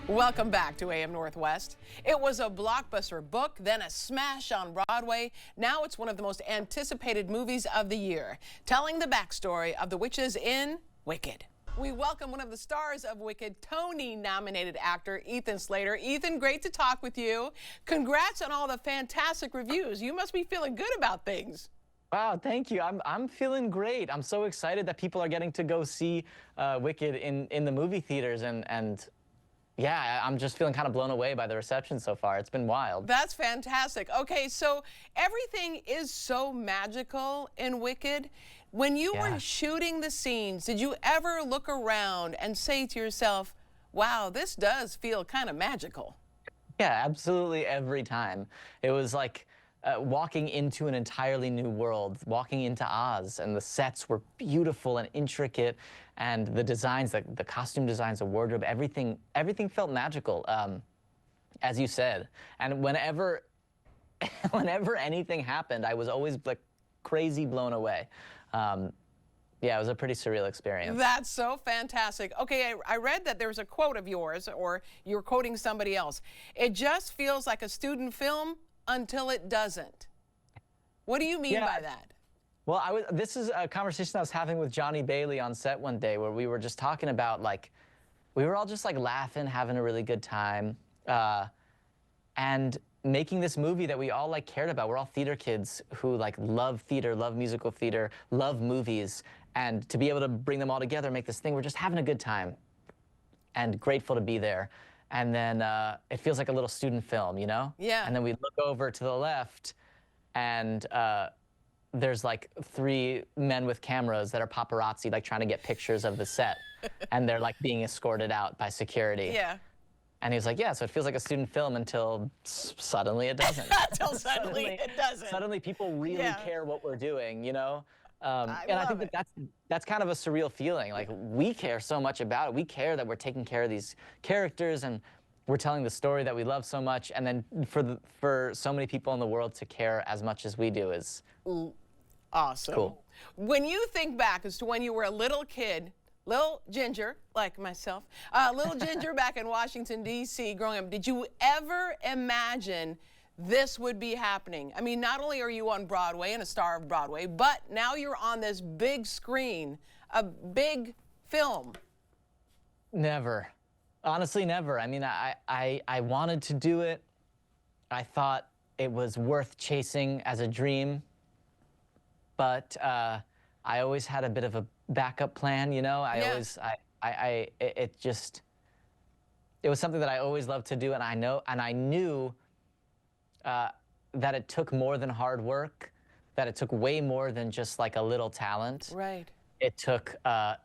Welcome back to AM Northwest. It was a blockbuster book, then a smash on Broadway. Now it's one of the most anticipated movies of the year, telling the backstory of the witches in Wicked. We welcome one of the stars of Wicked, Tony-nominated actor Ethan Slater. Ethan, great to talk with you. Congrats on all the fantastic reviews. You must be feeling good about things. Wow, thank you. I'm feeling great. I'm so excited that people are getting to go see Wicked in the movie theaters, and yeah, I'm just feeling kind of blown away by the reception so far. It's been wild. That's fantastic. Okay, so everything is so magical in Wicked. When you were shooting the scenes, did you ever look around and say to yourself, wow, this does feel kind of magical? Yeah, absolutely every time. It was like walking into an entirely new world, walking into Oz, and the sets were beautiful and intricate, and the designs, the costume designs, the wardrobe, everything felt magical, as you said. And whenever anything happened, I was always like crazy blown away. Yeah, it was a pretty surreal experience. That's so fantastic. Okay, I read that there's a quote of yours, or you're quoting somebody else. It just feels like a student film until it doesn't. What do you mean by that? Well, this is a conversation I was having with Johnny Bailey on set one day, where we were just talking about, like, we were all just like laughing, having a really good time, and making this movie that we all like cared about. We're all theater kids who like love theater, love musical theater, love movies, and to be able to bring them all together, make this thing, we're just having a good time and grateful to be there. And then it feels like a little student film, you know? Yeah. And then we look over to the left, and there's like 3 men with cameras that are paparazzi, like trying to get pictures of the set. And they're like being escorted out by security. Yeah. And he was like, yeah, so it feels like a student film until suddenly it doesn't. Until suddenly it doesn't. Suddenly people really care what we're doing, you know? And I think it. that's kind of a surreal feeling. Like, we care so much about it. We care that we're taking care of these characters, and we're telling the story that we love so much. And then for so many people in the world to care as much as we do is awesome. Cool. When you think back as to when you were a little kid, little ginger, like myself, little ginger back in Washington, D.C. growing up, did you ever imagine this would be happening? I mean, not only are you on Broadway and a star of Broadway, but now you're on this big screen, a big film. Never. Honestly, never. I mean, I wanted to do it. I thought it was worth chasing as a dream. But I always had a bit of a backup plan, you know? It was something that I always loved to do, and I knew that it took more than hard work, that it took way more than just like a little talent. Right. It took a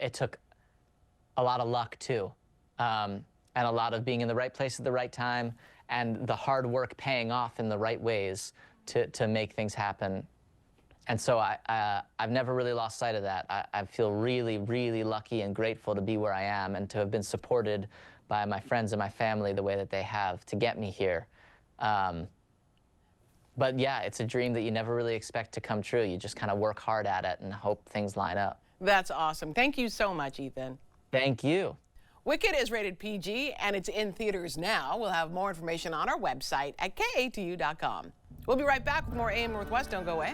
lot of luck too, and a lot of being in the right place at the right time, and the hard work paying off in the right ways to make things happen. And so I've never really lost sight of that. I feel really, really lucky and grateful to be where I am, and to have been supported by my friends and my family the way that they have to get me here. But yeah, it's a dream that you never really expect to come true. You just kind of work hard at it and hope things line up. That's awesome. Thank you so much, Ethan. Thank you. Wicked is rated PG, and it's in theaters now. We'll have more information on our website at KATU.com. We'll be right back with more AM Northwest. Don't go away.